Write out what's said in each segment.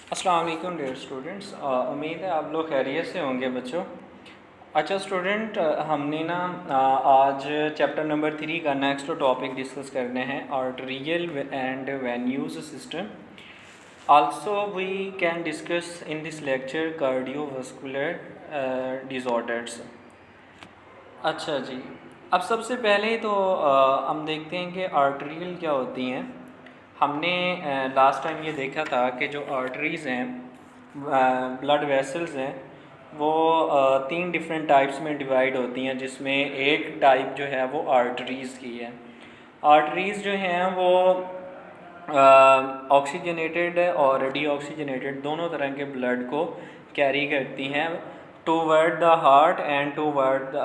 अस्सलाम वालेकुम dear students. उम्मीद है आप लोग खैरियत से होंगे बच्चों। अच्छा स्टूडेंट, हमने ना आज चैप्टर नंबर 3 का नेक्स्ट टॉपिक डिस्कस करने हैं, arterial and venous system. Also we can discuss in this lecture cardiovascular disorders. अच्छा जी, अब सबसे पहले तो हम देखते हैं कि आर्टेरियल क्या होती हैं। हमने लास्ट टाइम ये देखा था कि जो आर्टरीज़ हैं, ब्लड वेसल्स हैं, वो तीन डिफरेंट टाइप्स में डिवाइड होती हैं, जिसमें एक टाइप जो है वो आर्टरीज़ की है। आर्टरीज़ जो हैं वो ऑक्सीजनेटेड और डीऑक्सीजनेटेड दोनों तरह के ब्लड को कैरी करती हैं toward the heart and toward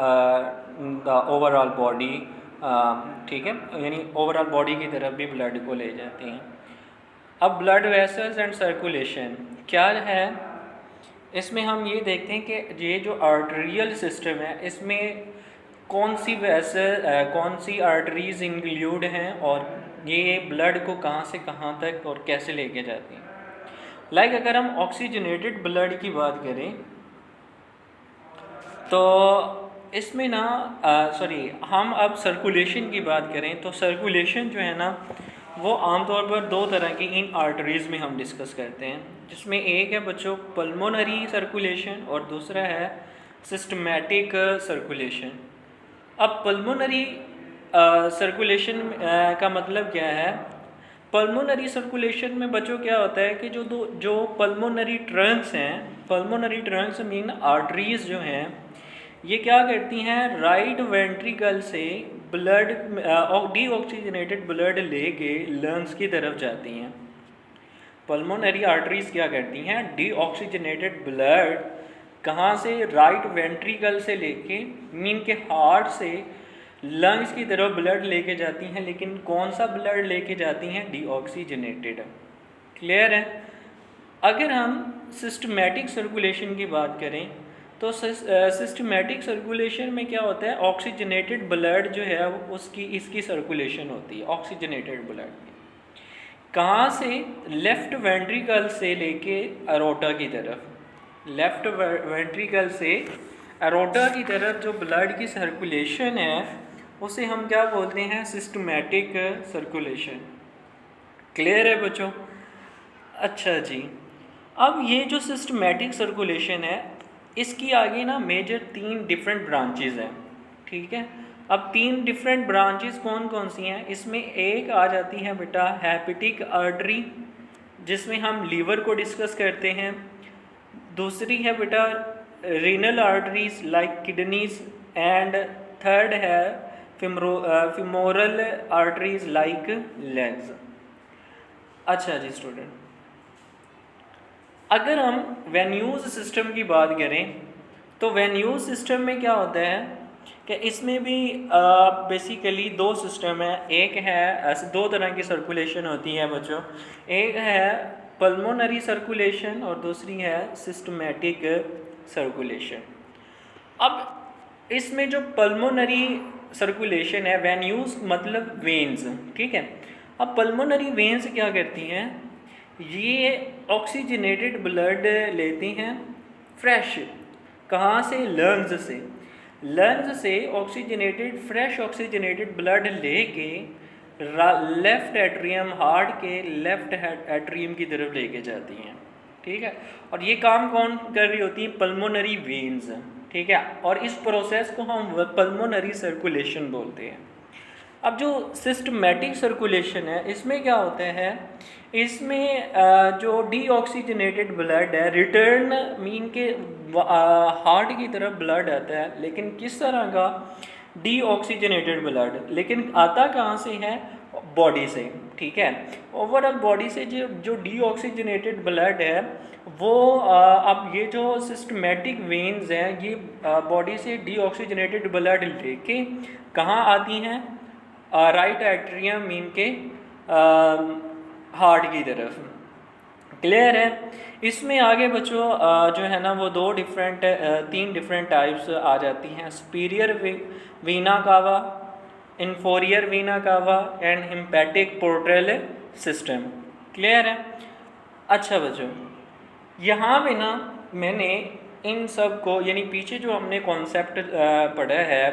the overall body. ठीक है, यानी ओवरऑल बॉडी की तरफ भी ब्लड को ले जाती हैं। अब ब्लड वेसल्स एंड सर्कुलेशन क्या है, इसमें हम ये देखते हैं कि ये जो आर्टेरियल सिस्टम है, इसमें कौन सी कौन सी आर्टरीज़ इंक्लूड हैं और ये ब्लड को कहाँ से कहाँ तक और कैसे लेके जाती हैं। लाइक अगर हम ऑक्सीजनेटेड ब्लड की बात करें तो इसमें ना हम अब सर्कुलेशन की बात करें तो सर्कुलेशन जो है ना वो आमतौर पर दो तरह की इन आर्टरीज़ में हम डिस्कस करते हैं, जिसमें एक है बच्चों पल्मोनरी सर्कुलेशन और दूसरा है सिस्टमैटिक सर्कुलेशन। अब पल्मोनरी सर्कुलेशन का मतलब क्या है। पल्मोनरी सर्कुलेशन में बच्चों क्या होता है कि जो पल्मोनरी ट्रंक्स हैं, पल्मोनरी ट्रंक्स मीन आर्टरीज़ जो हैं, ये क्या करती हैं, राइट वेंट्रिकल से ब्लड डीऑक्सीजनेटेड ब्लड लेके लंग्स की तरफ जाती हैं। पल्मोनरी आर्टरीज़ क्या करती हैं, डीऑक्सीजनेटेड ब्लड कहाँ से, राइट वेंट्रिकल से लेके मीन के हार्ट से लंग्स की तरफ ब्लड लेके जाती हैं, लेकिन कौन सा ब्लड लेके जाती हैं, डीऑक्सीजनेटेड। क्लियर है। अगर हम सिस्टमैटिक सर्कुलेशन की बात करें तो सिस्टमैटिक सर्कुलेशन में क्या होता है, ऑक्सीजनेटेड ब्लड जो है उसकी इसकी सर्कुलेशन होती है। ऑक्सीजनेटेड ब्लड कहाँ से, लेफ़्ट वेंट्रिकल से लेके अरोटा की तरफ, लेफ़्ट वेंट्रिकल से अरोटा की तरफ जो ब्लड की सर्कुलेशन है उसे हम क्या बोलते हैं, सिस्टमैटिक सर्कुलेशन। क्लियर है बच्चों। अच्छा जी, अब ये जो सिस्टमैटिक सर्कुलेशन है इसकी आगे ना मेजर तीन डिफरेंट ब्रांचेस हैं। ठीक है, अब तीन डिफरेंट ब्रांचेस कौन कौन सी हैं, इसमें एक आ जाती है बेटा हेपेटिक आर्टरी, जिसमें हम लीवर को डिस्कस करते हैं। दूसरी है बेटा renal arteries like kidneys and third है फिमोरल आर्टरीज लाइक लेग्स। अच्छा जी स्टूडेंट, अगर हम वेन्यूज़ सिस्टम की बात करें तो वेन्यूज़ सिस्टम में क्या होता है कि इसमें भी बेसिकली दो सिस्टम है। एक है दो तरह की सर्कुलेशन होती है बच्चों, एक है पल्मोनरी सर्कुलेशन और दूसरी है सिस्टमैटिक सर्कुलेशन। अब इसमें जो पल्मोनरी सर्कुलेशन है, वेन्यूज़ मतलब वेन्स, ठीक है। अब पल्मोनरी वेन्स क्या करती हैं, ये ऑक्सीजनेटेड ब्लड लेती हैं फ्रेश, कहाँ से, लंग्स से। लंग्स से ऑक्सीजनेटेड फ्रेश ऑक्सीजनेटेड ब्लड लेके लेफ़्ट एट्रियम, हार्ट के लेफ़्ट एट्रियम की तरफ लेके जाती हैं। ठीक है, और ये काम कौन कर रही होती है, पल्मोनरी वेन्स। ठीक है, और इस प्रोसेस को हम पल्मोनरी सर्कुलेशन बोलते हैं। अब जो सिस्टमैटिक सर्कुलेशन है इसमें क्या होता है, इसमें जो डीऑक्सीजनेटेड ब्लड है रिटर्न मीन के हार्ट की तरफ ब्लड आता है, लेकिन किस तरह का, डीऑक्सीजनेटेड ब्लड, लेकिन आता कहाँ से है, बॉडी से। ठीक है, ओवरऑल बॉडी से जो डीऑक्सीजनेटेड ब्लड है वो अब ये जो सिस्टमैटिक वेन्स हैं ये बॉडी से डीऑक्सीजनेटेड ब्लड लेके कहाँ आती हैं, राइट एट्रियम मीन के हार्ट की तरफ। क्लियर है। इसमें आगे बच्चों जो है ना वो तीन डिफरेंट टाइप्स आ जाती हैं, सुपीरियर वीना कावा, इंफोरियर वीना कावा एंड हिम्पैटिक पोर्टल सिस्टम। क्लियर है। अच्छा बच्चों, यहाँ पे ना मैंने इन सब को, यानी पीछे जो हमने कॉन्सेप्ट पढ़ा है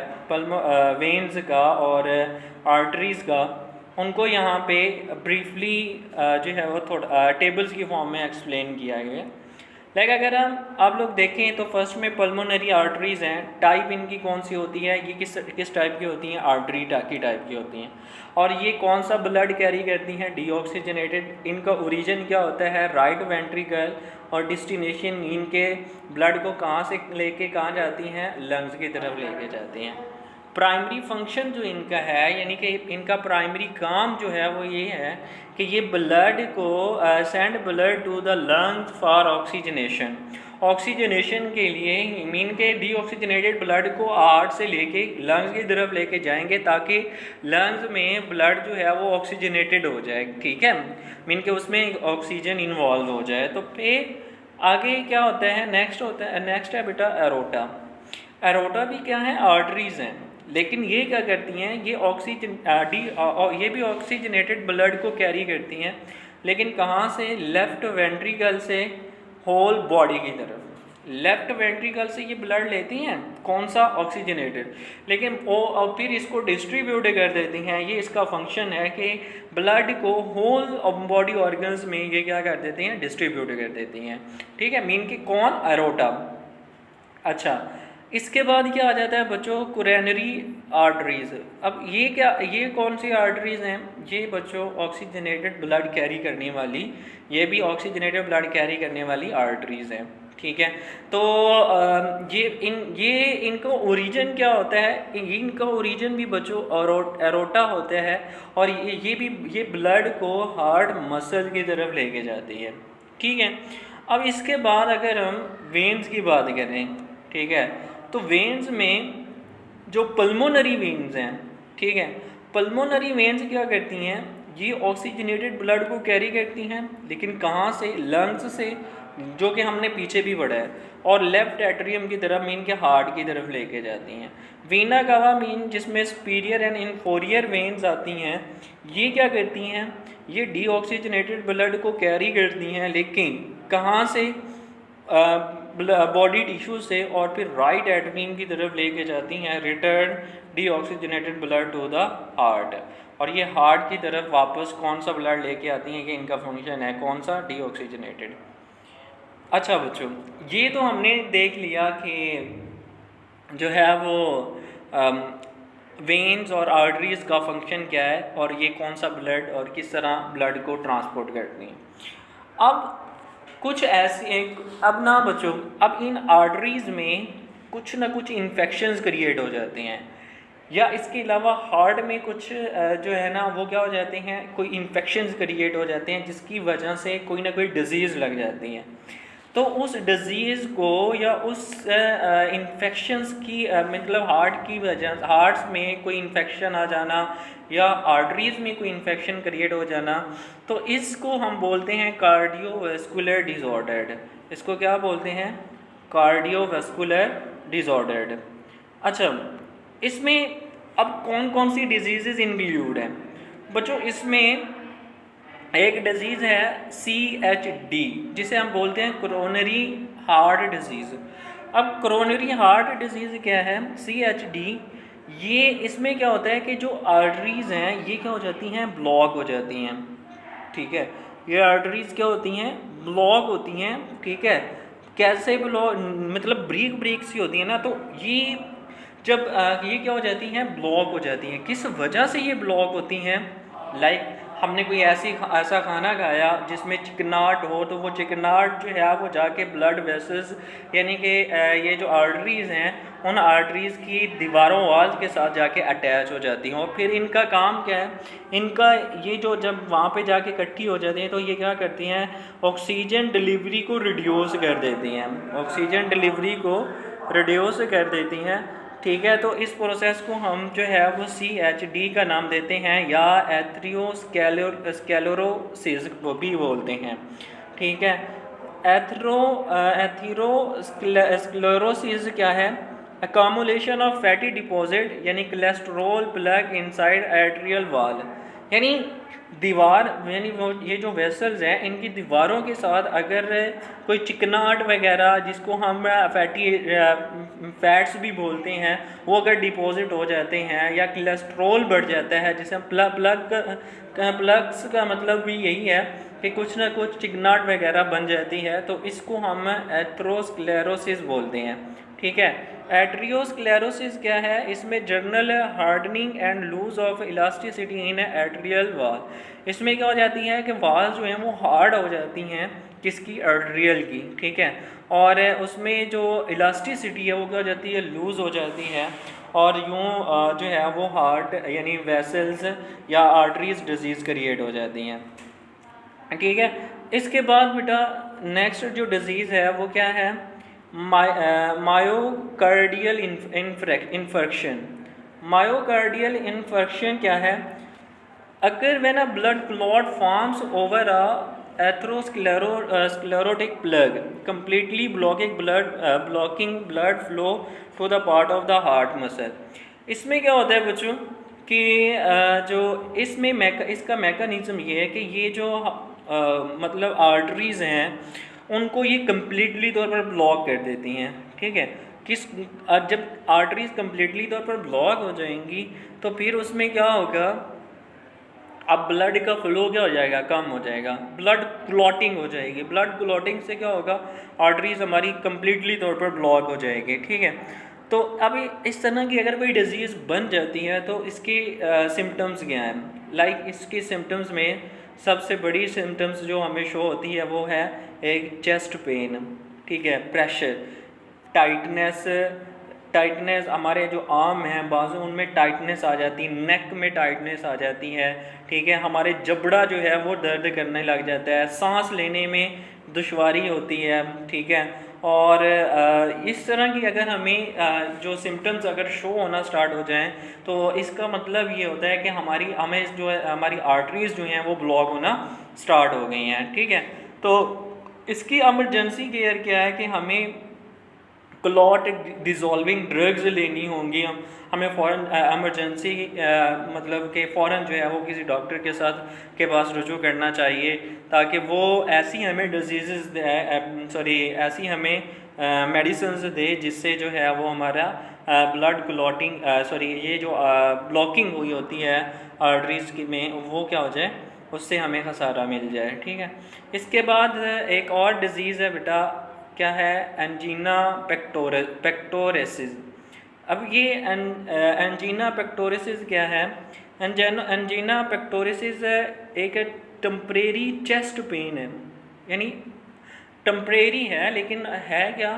वेन्स का और आर्टरीज़ का, उनको यहाँ पे ब्रीफली जो है वो थोड़ा टेबल्स की फॉर्म में एक्सप्लेन किया गया है। लाइक अगर हम आप लोग देखें तो फर्स्ट में पल्मोनरी आर्टरीज़ हैं, टाइप इनकी कौन सी होती है, ये किस टाइप की होती हैं, आर्टरी की टाइप की होती हैं। और ये कौन सा ब्लड कैरी करती हैं, डीऑक्सीजनेटेड। इनका ओरिजिन क्या होता है, राइट वेंट्रिकल, और डिस्टिनेशन इनके ब्लड को कहाँ से लेके कहाँ जाती हैं, लंग्स की तरफ लेके जाती हैं। प्राइमरी फंक्शन जो इनका है, यानी कि इनका प्राइमरी काम जो है वो ये है कि ये ब्लड को send blood to the lungs for oxygenation. Oxygenation के लिए मीन के डीऑक्सीजनेटेड ब्लड को हार्ट से लेके लंग्स की तरफ लेके जाएंगे ताकि लंग्स में ब्लड जो है वो ऑक्सीजनेटेड हो जाए, ठीक है, मीन के उसमें ऑक्सीजन इन्वॉल्व हो जाए। तो फिर आगे क्या होता है, नेक्स्ट है बेटा एरोटा। एरोटा भी क्या है, आर्टरीज़ हैं, लेकिन ये क्या करती हैं, ये भी ऑक्सीजनेटेड ब्लड को कैरी करती हैं, लेकिन कहाँ से, लेफ़्ट वेंट्रिकल से होल बॉडी की तरफ। लेफ़्ट वेंट्रिकल से ये ब्लड लेती हैं, कौन सा, ऑक्सीजनेटेड, लेकिन और फिर इसको डिस्ट्रीब्यूट कर देती हैं। ये इसका फंक्शन है कि ब्लड को होल बॉडी ऑर्गन्स में ये क्या कर देती हैं, डिस्ट्रीब्यूट कर देती हैं, ठीक है, मीन कि कौन, एरोटा। अच्छा, इसके बाद क्या आ जाता है बच्चों, कोरोनरी आर्टरीज़। अब ये कौन सी आर्टरीज़ हैं, ये बच्चों ऑक्सीजनेटेड ब्लड कैरी करने वाली, ये भी ऑक्सीजनेटेड ब्लड कैरी करने वाली आर्टरीज़ हैं, ठीक है। तो इनका ओरिजिन क्या होता है, इनका ओरिजिन भी बच्चों एरोटा होता है, और ये ब्लड को हार्ट मसल की तरफ लेके जाती है, ठीक है। अब इसके बाद अगर हम वेन्स की बात करें, ठीक है, तो वेन्स में जो पल्मोनरी वेन्स हैं, ठीक है, पल्मोनरी वेन्स क्या करती हैं, ये ऑक्सीजनेटेड ब्लड को कैरी करती हैं, लेकिन कहाँ से, लंग्स से, जो कि हमने पीछे भी पढ़ा है, और लेफ्ट एट्रियम की तरफ, मीन के हार्ट की तरफ लेके जाती हैं। वीना कावा मीन जिसमें सुपीरियर एंड इंफोरियर वेन्स आती हैं, ये क्या करती हैं, ये डीऑक्सीजनेटेड ब्लड को कैरी करती हैं, लेकिन कहाँ से, बॉडी टिश्यू से, और फिर राइट एट्रियम की तरफ लेके जाती हैं, return deoxygenated blood to the heart. और ये हार्ट की तरफ वापस कौन सा ब्लड लेके आती हैं, कि इनका फंक्शन है कौन सा, डीऑक्सीजनेटेड। अच्छा बच्चों, ये तो हमने देख लिया कि जो है वो वेन्स और आर्टरीज़ का फंक्शन क्या है, और ये कौन सा ब्लड और किस तरह ब्लड को ट्रांसपोर्ट करती हैं। अब कुछ ऐसे, अब ना बच्चों, अब इन आर्टरीज़ में कुछ ना कुछ इन्फेक्शंस क्रिएट हो जाते हैं, या इसके अलावा हार्ट में कुछ जो है ना वो क्या हो जाते हैं, कोई इन्फेक्शंस क्रिएट हो जाते हैं, जिसकी वजह से कोई ना कोई डिज़ीज़ लग जाती हैं। तो उस डिज़ीज़ को या उस इन्फेक्शंस की मतलब हार्ट की वजह, हार्ट्स में कोई इन्फेक्शन आ जाना या आर्टरीज़ में कोई इन्फेक्शन क्रिएट हो जाना, तो इसको हम बोलते हैं कार्डियोवैस्कुलर डिसऑर्डर्ड। इसको क्या बोलते हैं, कार्डियोवैस्कुलर डिसऑर्डर्ड। अच्छा, इसमें अब कौन कौन सी डिजीज़ इंक्लूड हैं बच्चों, इसमें एक डिज़ीज़ है CHD, जिसे हम बोलते हैं कोरोनरी हार्ट डिज़ीज़। अब कोरोनरी हार्ट डिज़ीज़ क्या है, CHD, ये इसमें क्या होता है कि जो आर्टरीज़ हैं ये क्या हो जाती हैं, ब्लॉक हो जाती हैं, ठीक है। ये आर्टरीज़ क्या होती हैं, ब्लॉक होती हैं, ठीक है। कैसे ब्लॉक, मतलब ब्रेक सी होती है ना, तो ये जब ये क्या हो जाती हैं, ब्लॉक हो जाती हैं। किस वजह से ये ब्लॉक होती हैं, लाइक हमने कोई ऐसा खाना खाया जिसमें चिकनाहट हो, तो वो चिकनाहट जो है वो जाके ब्लड वेसल्स, यानी कि ये जो आर्टरीज़ हैं, उन आर्टरीज़ की दीवारों वाल के साथ जाके अटैच हो जाती हैं, और फिर इनका काम क्या है, इनका ये जो जब वहाँ पे जाके इकट्ठी हो जाती हैं तो ये क्या करती हैं, ऑक्सीजन डिलीवरी को रिड्यूस कर देती हैं, ऑक्सीजन डिलीवरी को रिड्यूस कर देती हैं, ठीक है। तो इस प्रोसेस को हम जो है वो CHD का नाम देते हैं, या एथेरोस्क्लेरोसिस भी बोलते हैं, ठीक है। एथेरोस्क्लेरोसिस क्या है, अकामुलेशन ऑफ फैटी डिपॉजिट, यानी कोलेस्ट्रॉल प्लग इनसाइड एट्रियल वाल, यानी दीवार यानी वो ये जो वेसल्स हैं इनकी दीवारों के साथ अगर कोई चिकनाहट वगैरह जिसको हम फैटी फैट्स भी बोलते हैं वो अगर डिपॉजिट हो जाते हैं या कोलेस्ट्रॉल बढ़ जाता है, जिसे हम प्लग्स का मतलब भी यही है कि कुछ ना कुछ चिकनाहट वगैरह बन जाती है, तो इसको हम एथेरोस्क्लेरोसिस बोलते हैं। ठीक है, एट्रियोस्क्लेरोसिस क्या है, इसमें general hardening and loss of elasticity in arterial wall. इसमें क्या हो जाती है कि वाल जो हैं वो हार्ड हो जाती हैं, किसकी, आर्टरियल की। ठीक है, और उसमें जो इलास्टिसिटी है वो क्या हो जाती है, लूज़ हो जाती है, और यूँ जो है वो हार्ट यानी वेसल्स या आर्टरीज डिजीज़ क्रिएट हो जाती हैं। ठीक है, इसके बाद बेटा नेक्स्ट जो डिज़ीज़ है वो क्या है, मायोकार्डियल इन्फेक्शन। मायोकार्डियल इन्फेक्शन क्या है, अगर when a blood clot forms over a atherosclerotic plug completely blocking blood flow to the part of the heart muscle। इसमें क्या होता है बच्चों कि जो इसमें इसका मैकेनिज्म ये है कि ये जो मतलब आर्टरीज़ हैं उनको ये कम्प्लीटली तौर पर ब्लॉक कर देती हैं। ठीक है, जब आर्टरीज़ कम्प्लीटली तौर पर ब्लॉक हो जाएंगी तो फिर उसमें क्या होगा, अब ब्लड का फ्लो क्या हो जाएगा, कम हो जाएगा, ब्लड क्लॉटिंग हो जाएगी। ब्लड क्लॉटिंग से क्या होगा, आर्टरीज हमारी कम्प्लीटली तौर पर ब्लॉक हो जाएगी। ठीक है, तो अब इस तरह की अगर कोई डिजीज़ बन जाती है तो इसकी सिम्टम्स क्या हैं। लाइक इसकी सिम्टम्स में सबसे बड़ी सिम्टम्स जो हमें शो होती है वो है एक चेस्ट पेन, ठीक है, प्रेशर, टाइटनेस हमारे जो आर्म हैं बाजू उनमें टाइटनेस आ जाती है, नेक में टाइटनेस आ जाती है। ठीक है, हमारे जबड़ा जो है वो दर्द करने लग जाता है, सांस लेने में दुश्वारी होती है। ठीक है, और इस तरह की अगर हमें जो सिम्टम्स अगर शो होना स्टार्ट हो जाएं तो इसका मतलब ये होता है कि हमें जो है हमारी आर्टरीज जो हैं वो ब्लॉक होना स्टार्ट हो गई हैं। ठीक है, तो इसकी इमरजेंसी केयर क्या है कि हमें क्लॉट डिज़ोल्विंग ड्रग्स लेनी होंगी, हमें फ़ौरन एमरजेंसी मतलब कि फ़ौरन जो है वो किसी डॉक्टर के साथ के पास रुजू करना चाहिए ताकि वो ऐसी हमें ऐसी हमें मेडिसिन्स दे जिससे जो है वो हमारा ब्लड क्लॉटिंग ये जो ब्लॉकिंग हुई होती है आर्टरीज की में वो क्या हो जाए, उससे हमें खसारा मिल जाए। ठीक है, इसके बाद एक और डिज़ीज़ है बेटा, क्या है, एंजीना पेक्टोरेसिस। अब ये एंजीना पेक्टोरेसिस क्या है, एंजीना पेक्टोरेसिस एक टेम्परेरी चेस्ट पेन है, यानी टेम्परेरी है लेकिन है क्या,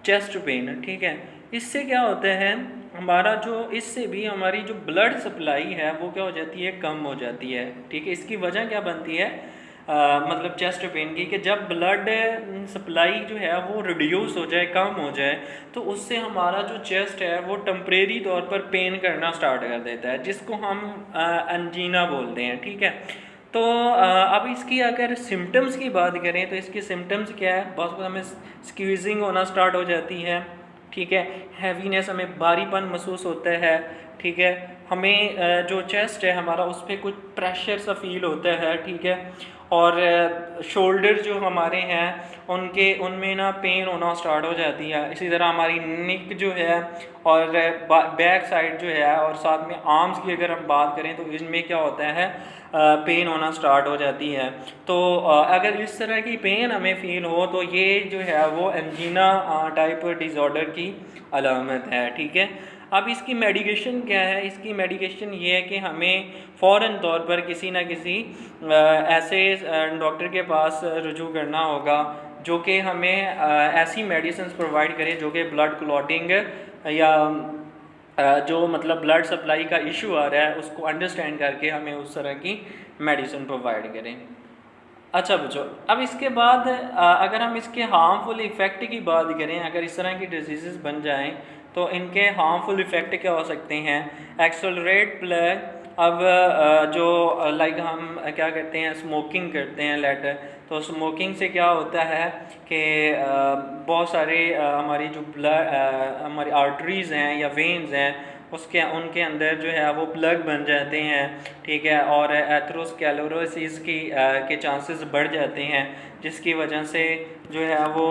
चेस्ट पेन। ठीक है, इससे क्या होता है हमारा इससे भी हमारी जो ब्लड सप्लाई है वो क्या हो जाती है, कम हो जाती है। ठीक है, इसकी वजह क्या बनती है, मतलब चेस्ट पेन की, कि जब ब्लड सप्लाई जो है वो रिड्यूस हो जाए, कम हो जाए, तो उससे हमारा जो चेस्ट है वो टेम्परेरी तौर पर पेन करना स्टार्ट कर देता है, जिसको हम एंजीना बोलते हैं। ठीक है, तो अब इसकी अगर सिम्टम्स की बात करें तो इसकी सिम्टम्स क्या है, बहुत हमें स्क्वीजिंग होना स्टार्ट हो जाती है। ठीक है, हैवीनेस, हमें भारीपन महसूस होता है। ठीक है, हमें जो चेस्ट है हमारा उस पर कुछ प्रेशर सा फील होता है। ठीक है, और शोल्डर जो हमारे हैं उनमें ना पेन होना स्टार्ट हो जाती है। इसी तरह हमारी नेक जो है और बैक साइड जो है और साथ में आर्म्स की अगर हम बात करें तो इनमें क्या होता है, पेन होना स्टार्ट हो जाती है। तो अगर इस तरह की पेन हमें फ़ील हो तो ये जो है वो एंजीना टाइप डिज़ॉर्डर की अलामत है। ठीक है, अब इसकी मेडिकेशन क्या है, इसकी मेडिकेशन ये है कि हमें फ़ौरन तौर पर किसी न किसी ऐसे डॉक्टर के पास रुजू करना होगा जो कि हमें ऐसी मेडिसिन प्रोवाइड करे जो कि ब्लड क्लॉटिंग या जो मतलब ब्लड सप्लाई का इशू आ रहा है उसको अंडरस्टैंड करके हमें उस तरह की मेडिसिन प्रोवाइड करें। अच्छा बच्चों, अब इसके बाद अगर हम इसके हार्मफुल इफ़ेक्ट की बात करें, अगर इस तरह की डिजीज़ बन जाएं तो इनके हार्मफुल इफ़ेक्ट क्या हो सकते हैं, एक्सेलरेट प्लग। अब जो लाइक हम क्या करते हैं, स्मोकिंग करते हैं लेटर, तो स्मोकिंग से क्या होता है कि बहुत सारे हमारी जो ब्लड हमारी आर्टरीज़ हैं या वेन्स हैं उसके उनके अंदर जो है वो प्लग बन जाते हैं, ठीक है, और एथरोस्क्लेरोसिस की के चांसेस बढ़ जाते हैं, जिसकी वजह से जो है वो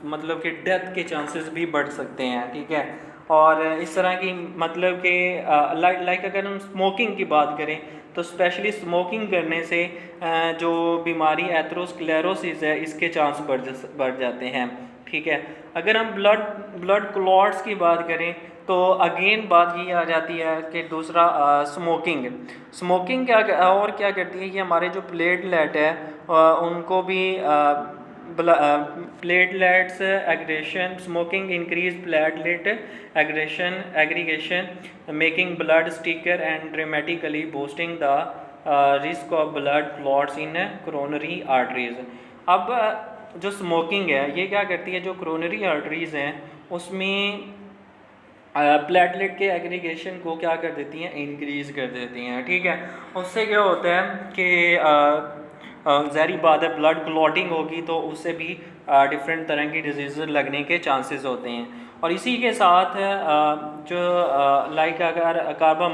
मतलब कि डेथ के चांसेस भी बढ़ सकते हैं, ठीक है। और इस तरह की मतलब कि लाइक अगर हम स्मोकिंग की बात करें तो स्पेशली स्मोकिंग करने से जो बीमारी एथरोस्क्लेरोसिस है इसके चांस बढ़ जाते हैं, ठीक है। अगर हम ब्लड क्लॉट्स की बात करें तो अगेन बात ये आ जाती है कि दूसरा स्मोकिंग क्या करती है, ये हमारे जो प्लेटलेट है उनको भी platelets aggression smoking increase platelet aggregation making blood sticker and dramatically boosting the risk of blood clots in coronary arteries. अब जो स्मोकिंग है ये क्या करती है, जो कोरोनरी आर्टरीज हैं उसमें प्लेटलेट के एग्रीगेशन को क्या कर देती हैं, इंक्रीज़ कर देती हैं, ठीक है। उससे क्या होता है कि ज़ाहिर बात है ब्लड क्लॉटिंग होगी तो उससे भी डिफरेंट तरह की डिजीज़ लगने के चांसेस होते हैं। और इसी के साथ जो लाइक अगर कार्बन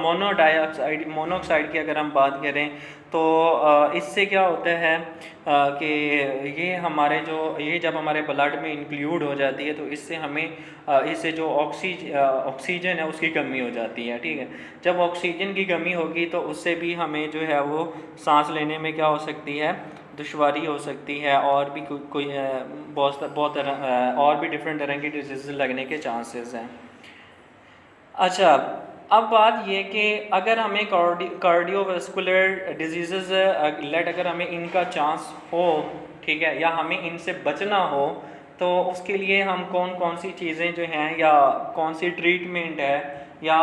मोनोऑक्साइड की अगर हम बात करें तो इससे क्या होता है कि ये जब हमारे ब्लड में इंक्लूड हो जाती है तो इससे हमें इससे जो ऑक्सीजन है उसकी कमी हो जाती है, ठीक है। जब ऑक्सीजन की कमी होगी तो उससे भी हमें जो है वो सांस लेने में क्या हो सकती है, दुश्वारी हो सकती है, और भी कोई बहुत तरह और भी डिफरेंट तरह की डिजीज़ लगने के चांसेस हैं। अच्छा, अब बात ये कि अगर हमें कार्डियोवैस्कुलर डिजीज़ अगर हमें इनका चांस हो, ठीक है, या हमें इनसे बचना हो तो उसके लिए हम कौन कौन सी चीज़ें जो हैं या कौन सी ट्रीटमेंट है या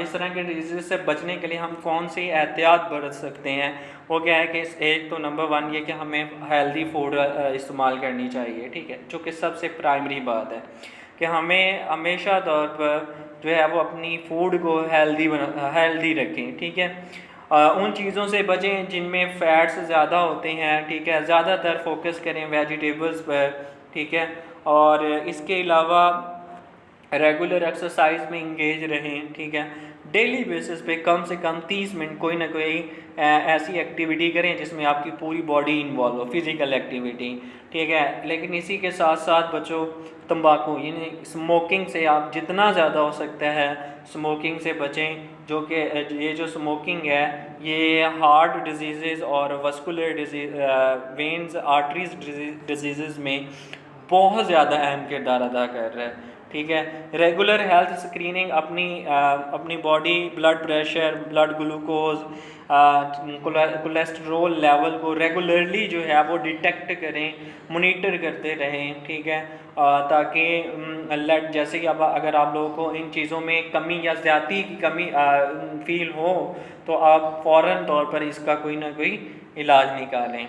इस तरह के डिजीज़ से बचने के लिए हम कौन सी एहतियात बरत सकते हैं, वो क्या है कि एक तो नंबर 1 ये कि हमें हेल्दी फूड इस्तेमाल करनी चाहिए, ठीक है, जो कि सबसे प्राइमरी बात है कि हमें हमेशा तौर पर जो है वो अपनी फूड को हेल्दी रखें, ठीक है। उन चीज़ों से बचें जिनमें फ़ैट्स ज़्यादा होते हैं, ठीक है, ज़्यादातर फोकस करें वेजिटेबल्स पर, ठीक है। और इसके अलावा रेगुलर एक्सरसाइज में इंगेज रहें, ठीक है। डेली बेसिस पे कम से कम 30 मिनट कोई ना कोई ऐसी एक्टिविटी करें जिसमें आपकी पूरी बॉडी इन्वॉल्व हो, फिज़िकल एक्टिविटी, ठीक है। लेकिन इसी के साथ साथ बच्चों तंबाकू यानी स्मोकिंग से आप जितना ज़्यादा हो सकता है स्मोकिंग से बचें, जो कि ये जो स्मोकिंग है ये हार्ट डिजीज़ और vascular disease veins arteries disease में बहुत ज़्यादा अहम किरदार अदा कर रहा है, ठीक है। रेगुलर हेल्थ स्क्रीनिंग अपनी body blood pressure, blood glucose, cholesterol level को रेगुलरली जो है वो डिटेक्ट करें, मोनीटर करते रहें, ठीक है, ताकि जैसे कि अब अगर आप लोगों को इन चीज़ों में कमी या ज़्यादती की कमी फील हो तो आप फ़ौरन तौर पर इसका कोई ना कोई इलाज निकालें।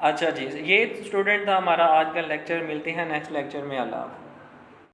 अच्छा जी, ये स्टूडेंट था हमारा आज का लेक्चर। मिलते हैं नेक्स्ट लेक्चर में। अल्लाह।